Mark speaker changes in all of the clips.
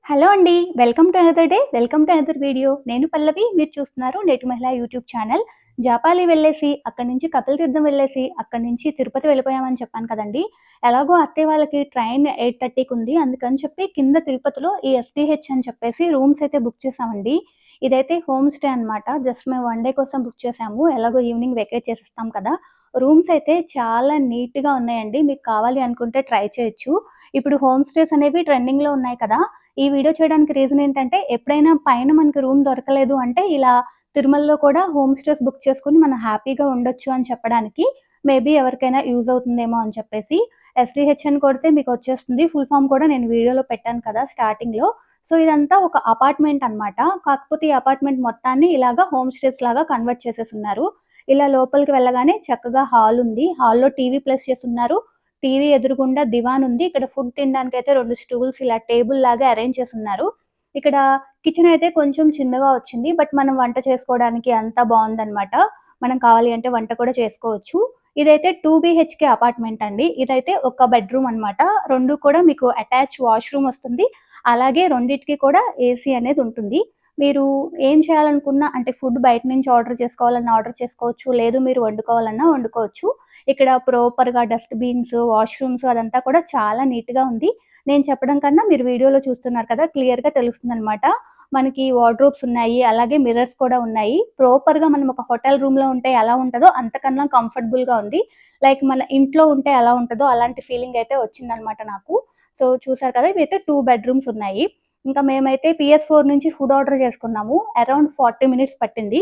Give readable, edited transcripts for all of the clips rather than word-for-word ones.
Speaker 1: Hello అండి. Welcome to another day. Welcome to another video. నేను పల్లవి. మీరు చూస్తున్నారు నేటి మహిళ యూట్యూబ్ ఛానల్. జాపాలి వెళ్ళేసి, అక్కడి నుంచి కపిలతీర్థం వెళ్ళేసి, అక్కడి నుంచి తిరుపతి వెళ్ళిపోయామని చెప్పాను కదండీ! ఎలాగో అత్తయ్య వాళ్ళకి ట్రైన్ 8:30కి ఉంది. అందుకని చెప్పి కింద తిరుపతిలో ఈ ఎస్‌డిహెచ్ అని చెప్పేసి రూమ్స్ అయితే బుక్ చేసామండి. ఇదైతే హోమ్ స్టే అనమాట. జస్ట్ మేము వన్ డే కోసం బుక్ చేసాము. ఎలాగో ఈవినింగ్ వెకేట్ చేసేస్తాం కదా! రూమ్స్ అయితే చాలా నీట్‌గా ఉన్నాయండి. మీకు కావాలి అనుకుంటే ట్రై చేయొచ్చు. ఇప్పుడు హోమ్ స్టేస్ అనేవి ట్రెండింగ్‌లో ఉన్నాయి కదా! ఈ వీడియో చేయడానికి రీజన్ ఏంటంటే, ఎప్పుడైనా పైన మనకి రూమ్ దొరకలేదు అంటే, ఇలా తిరుమలలో కూడా హోమ్ స్టేస్ బుక్ చేసుకొని మనం హ్యాపీగా ఉండొచ్చు అని చెప్పడానికి, మేబీ ఎవరికైనా యూజ్ అవుతుందేమో అని చెప్పేసి, ఎస్‌డిహెచ్ అని కొడితే మీకొచ్చేస్తుంది. ఫుల్ ఫార్మ్ కూడా నేను వీడియోలో పెట్టాను కదా స్టార్టింగ్‌లో. సో, ఇదంతా ఒక అపార్ట్‌మెంట్ అనమాట. కాకపోతే ఈ అపార్ట్‌మెంట్ మొత్తాన్ని ఇలాగా హోమ్ స్టేస్ లాగా కన్వర్ట్ చేసేసున్నారు. ఇలా లోపలికి వెళ్ళగానే చక్కగా హాల్ ఉంది. హాల్‌లో టీవీ ప్లేస్ చేసున్నారు. టీవీ ఎదురుగుండా దివాన్ ఉంది. ఇక్కడ ఫుడ్ తినడానికైతే 2 స్టూల్స్ ఇలా టేబుల్ లాగా అరేంజ్ చేసున్నారు. ఇక్కడ కిచెన్ అయితే కొంచెం చిన్నగా వచ్చింది. బట్ మనం వంట చేసుకోవడానికి అంతా బావుందనమాట. మనం కావాలి అంటే వంట కూడా చేసుకోవచ్చు. ఇదైతే 2 బీహెచ్‌కే అపార్ట్‌మెంట్ అండి. ఇదైతే ఒక బెడ్‌రూమ్ అనమాట. 2 కూడా మీకు అటాచ్ వాష్‌రూమ్ వస్తుంది. అలాగే రెండిటికి కూడా ఏసీ అనేది ఉంటుంది. మీరు ఏం చేయాలనుకున్నా అంటే ఫుడ్ బయట నుంచి ఆర్డర్ చేసుకోవాలన్నా ఆర్డర్ చేసుకోవచ్చు. లేదు మీరు వండుకోవాలన్నా వండుకోవచ్చు. ఇక్కడ ప్రాపర్‌గా డస్ట్ బిన్స్, వాష్‌రూమ్స్ అదంతా కూడా చాలా నీట్‌గా ఉంది. నేను చెప్పడం కన్నా మీరు వీడియోలో చూస్తున్నారు కదా! క్లియర్‌గా తెలుస్తుందనమాట. మనకి వార్డ్‌రోబ్స్ ఉన్నాయి. అలాగే మిర్రర్స్ కూడా ఉన్నాయి. ప్రాపర్‌గా మనం ఒక హోటల్ రూమ్‌లో ఉంటే ఎలా ఉంటదో అంతకన్నా కంఫర్టబుల్‌గా ఉంది. లైక్ మన ఇంట్లో ఉంటే ఎలా ఉంటదో అలాంటి ఫీలింగ్ అయితే వచ్చిందనమాట నాకు. సో, చూసారు కదా! ఇవైతే 2 బెడ్‌రూమ్స్ ఉన్నాయి. ఇంకా మేమైతే పీఎస్4 నుంచి ఫుడ్ ఆర్డర్ చేసుకున్నాము. అరౌండ్ 40 మినిట్స్ పట్టింది.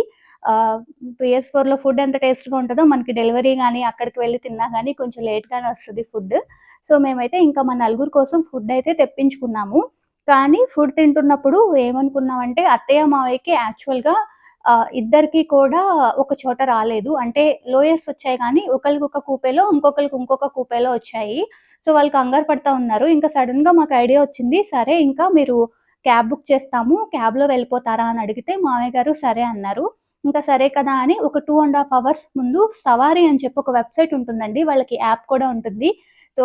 Speaker 1: పీఎస్4లో ఫుడ్ ఎంత టేస్ట్‌గా ఉంటదో మనకి డెలివరీ గాని, అక్కడికి వెళ్లి తిన్నా గాని కొంచెం లేట్‌గానే వస్తది ఫుడ్. సో, మేమైతే ఇంకా మా నలుగురు కోసం ఫుడ్ అయితే తెప్పించుకున్నాము. కానీ ఫుడ్ తింటున్నప్పుడు ఏమనుకున్నామంటే అత్తయ్య, మావయ్యకి యాక్చువల్‌గా ఇద్దరికీ కూడా ఒక చోట రాలేదు. అంటే లోయర్స్ వచ్చాయి కానీ ఒకళ్ళకి ఒక కూపేలో, ఇంకొకళ్ళకి ఇంకొక కూపేలో వచ్చాయి. సో, వాళ్ళు కంగారు పడతా ఉన్నారు. ఇంకా సడెన్‌గా మాకు ఐడియా వచ్చింది. సరే ఇంకా మీరు క్యాబ్ బుక్ చేస్తాము. క్యాబ్‌లో వెళ్ళిపోతారా అని అడిగితే మామయ్య గారు సరే అన్నారు. ఇంకా సరే కదా అని ఒక 2 ½ అవర్స్ ముందు సవారీ అని చెప్పి ఒక వెబ్‌సైట్ ఉంటుందండి. వాళ్ళకి యాప్ కూడా ఉంటుంది. సో,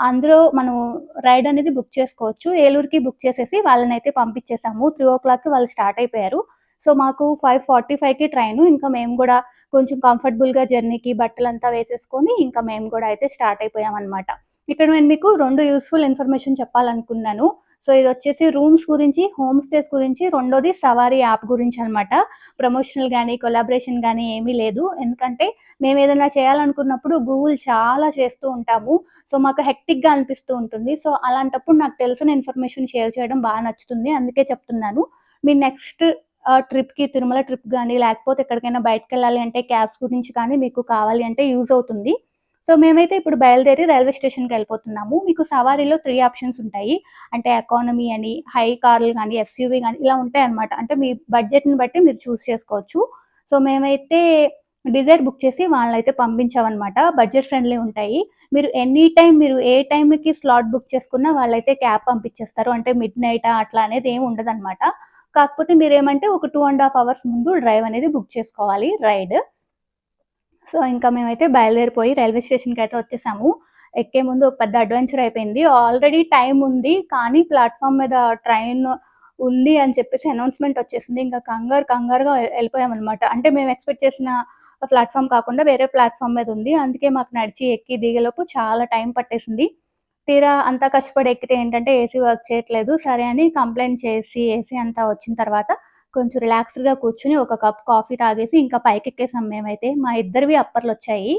Speaker 1: అందులో మనం రైడ్ అనేది బుక్ చేసుకోవచ్చు. ఏలూరుకి బుక్ చేసేసి వాళ్ళనైతే పంపించేసాము. 3:00కి వాళ్ళు స్టార్ట్ అయిపోయారు. సో, మాకు 5:45కి ట్రైను. ఇంకా మేము గూడా కొంచెం కంఫర్టబుల్‌గా జర్నీకి బట్టలంతా వేసేసుకొని ఇంకా మేము గూడా అయితే స్టార్ట్ అయిపోయామనమాట. ఇక్కడ నేను మీకు 2 యూజ్‌ఫుల్ ఇన్ఫర్మేషన్ చెప్పాలనుకున్నాను. సో, ఇదొచ్చేసి రూమ్స్ గురించి, హోమ్ స్టేస్ గురించి, రెండోది సవారీ యాప్ గురించనమాట. ప్రమోషనల్ గాని, కొలాబరేషన్ గాని ఏమీ లేదు. ఎందుకంటే మేమేదైనా చేయాలనుకున్నప్పుడు గూగుల్ చాలా చేస్తూ ఉంటాము. సో, మాకు హెక్టిక్‌గా అనిపిస్తూ ఉంటుంది. సో, అలాంటప్పుడు నాకు తెలిసిన ఇన్ఫర్మేషన్ షేర్ చేయడం నచ్చుతుంది. అందుకే చెప్తున్నాను. మీ నెక్స్ట్ ట్రిప్‌కి తిరుమల ట్రిప్ గాని, లేకపోతే ఎక్కడికైనా బయటికెళ్ళాలి అంటే క్యాబ్స్ గురించి కానీ మీకు కావాలి అంటే యూజ్ అవుతుంది. సో, మేమైతే ఇప్పుడు బయలుదేరి రైల్వే స్టేషన్‌కెళ్ళిపోతున్నాము. మీకు సవారీలో 3 ఆప్షన్స్ ఉంటాయి. అంటే ఎకానమీ అని, హై కార్‌లు గాని, ఎస్‌యూవీ గాని ఇలా ఉంటాయన్నమాట. అంటే మీ బడ్జెట్‌ని బట్టి మీరు చూజ్ చేసుకోవచ్చు. సో, మేమైతే డిజైర్ బుక్ చేసి వాళ్ళనైతే పంపించామన్నమాట. బడ్జెట్ ఫ్రెండ్లీ ఉంటాయి. మీరు ఎనీ టైమ్ మీరు ఏ టైమ్‌కి స్లాట్ బుక్ చేసుకున్నా వాళ్ళైతే క్యాబ్ పంపించేస్తారు. అంటే మిడ్‌నైటా అట్లా అనేది ఏమి ఉండదన్నమాట. కాకపోతే మీరేమంటే ఒక 2 ½ అవర్స్ ముందు డ్రైవ్ అనేది బుక్ చేసుకోవాలి రైడ్. సో, ఇంకా మేమైతే బయలుదేరిపోయి రైల్వే స్టేషన్‌కైతే వచ్చేసాము. ఎక్కే ముందు ఒక పెద్ద అడ్వెంచర్ అయిపోయింది. ఆల్రెడీ టైమ్ ఉంది. కానీ ప్లాట్‌ఫార్మ్ మీద ట్రైన్ ఉంది అని చెప్పేసి అనౌన్స్‌మెంట్ వచ్చేసింది. ఇంకా కంగారుగా ఎళ్ళిపోయామనమాట. అంటే మేము ఎక్స్‌పెక్ట్ చేసిన ప్లాట్‌ఫార్మ్ కాకుండా వేరే ప్లాట్‌ఫార్మ్ మీద ఉంది. అందుకే మాకు నడిచి ఎక్కి దిగేలోపు చాలా టైం పట్టేసింది. తీరా అంతా కష్టపడి ఎక్కితే ఏంటంటే ఏసీ వర్క్ చేయట్లేదు. సరే అని కంప్లెయింట్ చేసి ఏసీ అంతా వచ్చిన తర్వాత కొంచెం రిలాక్స్‌డ్‌గా కూర్చొని ఒక కప్ కాఫీ తాగేసి ఇంకా పైకెక్కేసాం మేమైతే. మా ఇద్దరివి అప్పర్‌లొచ్చాయి.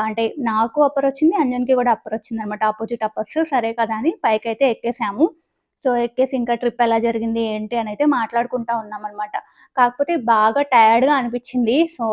Speaker 1: అంటే నాకు అప్పరొచ్చింది, అంజన్‌కి కూడా అప్పరొచ్చిందనమాట. Opposite uppers. సరే కదా అని పైకైతే ఎక్కేసాము. సో, ఎక్కేసి ఇంకా ట్రిప్ ఎలా జరిగింది ఏంటి అనైతే మాట్లాడుకుంటా ఉన్నామనమాట. కాకపోతే బాగా టయర్డ్‌గా అనిపిచ్చింది. సో,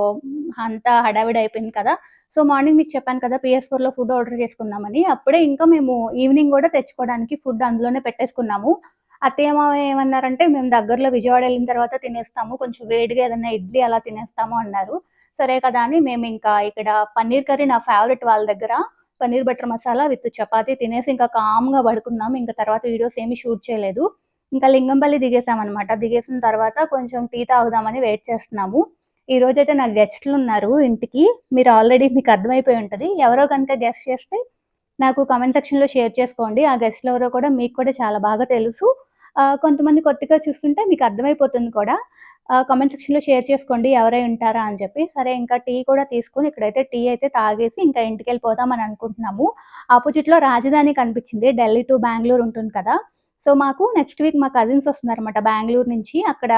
Speaker 1: అంతా హడావిడి అయిపోయింది కదా! సో, మార్నింగ్ మీకు చెప్పాను కదా! పీఎస్4లో ఫుడ్ ఆర్డర్ చేసుకున్నామని. అప్పుడే ఇంకా మేము ఈవినింగ్ గూడా తెచ్చుకోవడానికి ఫుడ్ అందులోనే పెట్టేసుకున్నాము. అత్తయ్య, మావయ్య ఏమన్నారంటే, "మేము దగ్గరలో విజయవాడ ఎళ్ళిన తర్వాత తినేస్తాము. కొంచెం వేడిగా ఏదన్నా ఇడ్లీ అలా తినేస్తాము" అన్నారు. సరే కదా అని మేమింకా ఇక్కడ పన్నీర్ కర్రీ నా ఫేవరెట్ వాళ్ళ దగ్గర. పన్నీర్ బటర్ మసాలా విత్ చపాతీ తినేసి ఇంకా కామ్‌గా పడుకున్నాం. ఇంక తర్వాత వీడియోస్ ఏమి షూట్ చేయలేదు. ఇంకా లింగంపల్లి దిగేసామనమాట. దిగేసిన తర్వాత కొంచెం టీ తాగుదామని వెయిట్ చేస్తున్నాము. ఈరోజైతే నాకు గెస్ట్‌లున్నారు ఇంటికి. మీకు అర్థమైపోయి ఉంటది. ఎవరో గనుక గెస్ చేస్తే నాకు కామెంట్ సెక్షన్‌లో షేర్ చేసుకోండి. ఆ గెస్ట్‌లెవరో కూడా మీకు కూడా చాలా బాగా తెలుసు. కొంతమంది కొత్తగా చూస్తుంటే మీకు అర్థమైపోతుంది కూడా. కామెంట్ సెక్షన్‌లో షేర్ చేసుకోండి ఎవరై ఉంటారా అని చెప్పి. సరే ఇంకా టీ కూడా తీసుకొని ఇక్కడైతే టీ అయితే తాగేసి ఇంకా ఇంటికెళ్ళిపోదాం అని అనుకుంటున్నాము. ఆపోజిట్‌లో రాజధాని కనిపించింది. ఢిల్లీ టు బెంగుళూరు ఉంటుంది కదా! సో, మాకు నెక్స్ట్ వీక్ మా కజిన్స్ వస్తున్నారన్నమాట బెంగుళూరు నుంచి. అక్కడ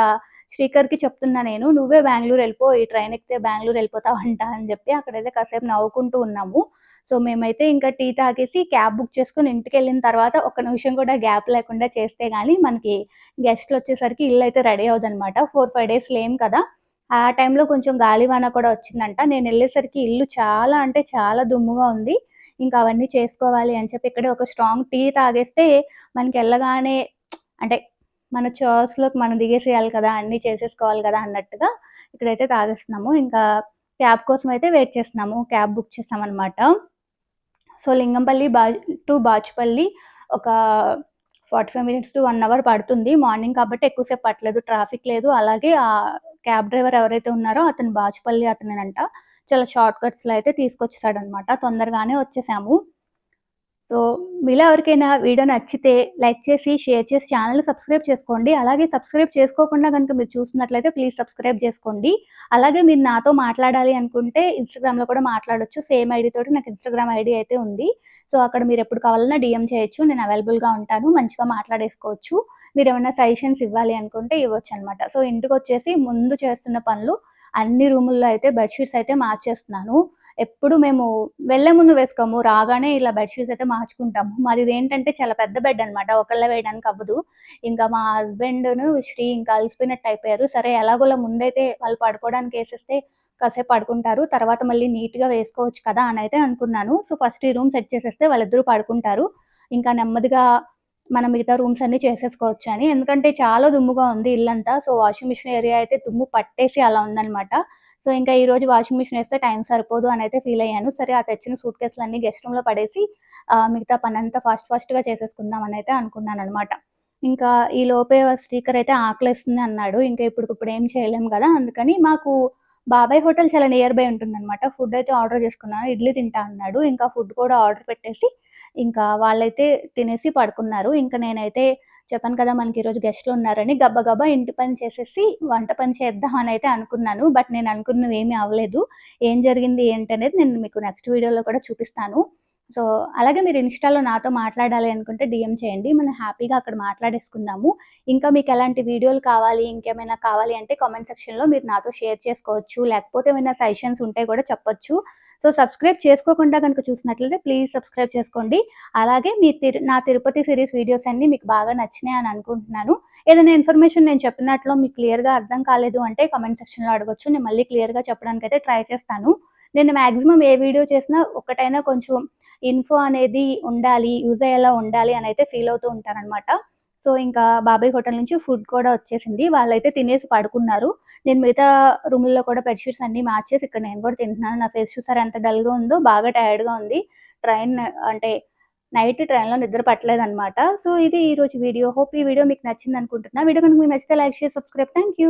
Speaker 1: శ్రీకర్‌కి చెప్తున్నా నేను, "నువ్వే బెంగుళూరు ఎళ్ళిపో. ఈ ట్రైన్ ఎక్కితే బెంగుళూరు ఎళ్ళిపోతావంట" అని చెప్పి అక్కడైతే కాసేపు నవ్వుకుంటూ ఉన్నాము. సో, మేమైతే ఇంకా టీ తాగేసి క్యాబ్ బుక్ చేసుకొని ఇంటికెళ్ళిన తర్వాత ఒక్క నిమిషం కూడా గ్యాప్ లేకుండా చేస్తే గాని మనకి గెస్ట్‌లొచ్చేసరికి ఇల్లయితే రెడీ అవ్వదనమాట. 4, 5 డేస్ లేము కదా! ఆ టైంలో కొంచెం గాలివాన కూడా వచ్చిందంట. నేనెళ్ళేసరికి ఇల్లు చాలా అంటే చాలా దుమ్ముగా ఉంది. ఇంకా అవన్నీ చేసుకోవాలి అని చెప్పి ఇక్కడే ఒక స్ట్రాంగ్ టీ తాగేస్తే మనకెళ్ళగానే అంటే మన చోర్స్‌లోకి మనం దిగేసేయాలి కదా! అన్నీ చేసేసుకోవాలి కదా! అన్నట్టుగా ఇక్కడైతే తాగేస్తున్నాము. ఇంకా క్యాబ్ కోసం అయితే వెయిట్ చేస్తున్నాము. క్యాబ్ బుక్ చేసామనమాట. సో, లింగంపల్లి టు బాచుపల్లి ఒక 45 మినిట్స్ టు 1 అవర్ పడుతుంది. మార్నింగ్ కాబట్టి ఎక్కువ సేపు పట్టలేదు. ట్రాఫిక్ లేదు. అలాగే క్యాబ్ డ్రైవర్ ఎవరైతే ఉన్నారో అతను బాచుపల్లి అతనేనంట. చాలా షార్ట్ కట్స్‌లో అయితే తీసుకొచ్చేసాడనమాట. తొందరగానే వచ్చేసాము. సో, మీలో ఎవరికైనా వీడియో నచ్చితే లైక్ చేసి, షేర్ చేసి ఛానెల్‌ని సబ్స్క్రైబ్ చేసుకోండి. అలాగే సబ్స్క్రైబ్ చేసుకోకుండా గనుక మీరు చూస్తున్నట్లయితే ప్లీజ్ సబ్స్క్రైబ్ చేసుకోండి. అలాగే మీరు నాతో మాట్లాడాలి అనుకుంటే ఇన్‌స్టాగ్రామ్‌లో కూడా మాట్లాడొచ్చు. సేమ్ ఐడీ తోటి నాకు ఇన్‌స్టాగ్రామ్ ఐడీ అయితే ఉంది. సో, అక్కడ మీరెప్పుడు కావాలన్నా డీఎం చేయొచ్చు. నేను అవైలబుల్‌గా ఉంటాను. మంచిగా మాట్లాడేసుకోవచ్చు. మీరేమన్నా సజెషన్స్ ఇవ్వాలి అనుకుంటే ఇవ్వొచ్చనమాట. సో, ఇంటికొచ్చేసి ముందు చేస్తున్న పనులు అన్ని రూముల్లో అయితే బెడ్ షీట్స్ అయితే మార్చేస్తున్నాను. ఎప్పుడు మేము వెళ్ళే ముందు వేసుకోము. రాగానే ఇలా బెడ్ షీట్స్ అయితే మార్చుకుంటాము. మాదిదేంటంటే చాలా పెద్ద బెడ్ అనమాట. ఒకళ్ళే వేయడానికి అవ్వదు. ఇంకా మా హస్బెండును, శ్రీ ఇంకా అలసిపోయినట్టు అయిపోయారు. సరే ఎలాగోలా ముందైతే వాళ్ళు పడుకోవడానికి ఏసేస్తే కాసేపు పడుకుంటారు. తర్వాత మళ్ళీ నీట్‌గా వేసుకోవచ్చు కదా! అనైతే అనుకున్నాను. సో, ఫస్ట్ ఈ రూమ్ సెట్ చేసేస్తే వాళ్ళిద్దరూ పడుకుంటారు. ఇంకా నెమ్మదిగా మనం మిగతా రూమ్స్ అన్నీ చేసేసుకోవచ్చని. ఎందుకంటే చాలా దుమ్ముగా ఉంది ఇల్లంతా. సో, వాషింగ్ మిషన్ ఏరియా అయితే దుమ్ము పట్టేసి అలా ఉందనమాట. సో, ఇంకా ఈరోజు వాషింగ్ మిషన్ ఏస్తే టైం సరిపోదు అనైతే ఫీలయ్యాను. సరే ఆ తెచ్చిన సూట్ కేసులన్నీ గెస్ట్ రూమ్‌లో పడేసి మిగతా పనంతా ఫాస్ట్‌గా చేసేసుకుందాం అనైతే అనుకున్నాననమాట. ఇంకా ఈ లోపే స్పీకర్ అయితే ఆకలేస్తుంది అన్నాడు. ఇంకా ఇప్పటికిప్పుడు ఏం చేయలేం గదా! అందుకని మాకు బాబాయ్ హోటల్ చాలా నియర్ బై ఉంటుందనమాట. ఫుడ్ అయితే ఆర్డర్ చేసుకున్నాను. ఇడ్లీ తింటా అన్నాడు. ఇంకా ఫుడ్ కూడా ఆర్డర్ పెట్టేసి ఇంకా వాళ్ళైతే తినేసి పడుకున్నారు. ఇంక నేనైతే చెప్పాను కదా! మనకి ఈరోజు గెస్ట్‌లున్నారని గబగబా ఇంటి పని చేసేసి వంట పని చేద్దాం అనైతే అనుకున్నాను. బట్ నేను అనుకున్నవి ఏమీ అవ్వలేదు. ఏం జరిగింది ఏంటనేది నేను మీకు నెక్స్ట్ వీడియోలో కూడా చూపిస్తాను. సో, అలాగే మీరు ఇన్‌స్టాలో నాతో మాట్లాడాలి అనుకుంటే డీఎం చేయండి. మనం హ్యాపీగా అక్కడ మాట్లాడేసుకుందాము. ఇంకా మీకెలాంటి వీడియోలు కావాలి, ఇంకేమైనా కావాలి అంటే కామెంట్ సెక్షన్‌లో మీరు నాతో షేర్ చేసుకోవచ్చు. లేకపోతే ఏమైనా సజెషన్స్ ఉంటే కూడా చెప్పొచ్చు. సో, సబ్స్క్రైబ్ చేసుకోకుండా గనుక చూసినట్లయితే ప్లీజ్ సబ్స్క్రైబ్ చేసుకోండి. అలాగే మీ నా తిరుపతి సీరీస్ వీడియోస్ అన్నీ మీకు బాగా నచ్చినాయి అని అనుకుంటున్నాను. ఏదైనా ఇన్ఫర్మేషన్ నేను చెప్పినట్లో మీకు క్లియర్‌గా అర్థం కాలేదు అంటే కామెంట్ సెక్షన్‌లో అడగొచ్చు. నేను మళ్ళీ క్లియర్‌గా చెప్పడానికైతే ట్రై చేస్తాను. నేను మాక్సిమం ఏ వీడియో చేసినా ఒక్కటైనా కొంచెం ఇన్ఫో అనేది ఉండాలి, యూజ్ అయ్యేలా ఉండాలి అనైతే ఫీల్ అవుతూ ఉంటాననమాట. సో, ఇంకా బాబాయ్ హోటల్ నుంచి ఫుడ్ కూడా వచ్చేసింది. వాళ్ళైతే తినేసి పడుకున్నారు. నేను మిగతా రూముల్లో కూడా బెడ్ షీట్స్ అన్నీ మార్చేసి ఇక్కడ నేను కూడా తింటున్నాను. నా ఫేస్ చూసారా ఎంత డల్‌గా ఉందో, బాగా టైర్డ్‌గా ఉంది. ట్రైన్ అంటే నైట్ ట్రైన్‌లో నిద్ర పట్టలేదనమాట. సో, ఇది ఈరోజు వీడియో. హోప్ ఈ వీడియో మీకు నచ్చిందనుకుంటున్నా. వీడియో కనుక మీకు నచ్చితే like, share, subscribe. Thank you.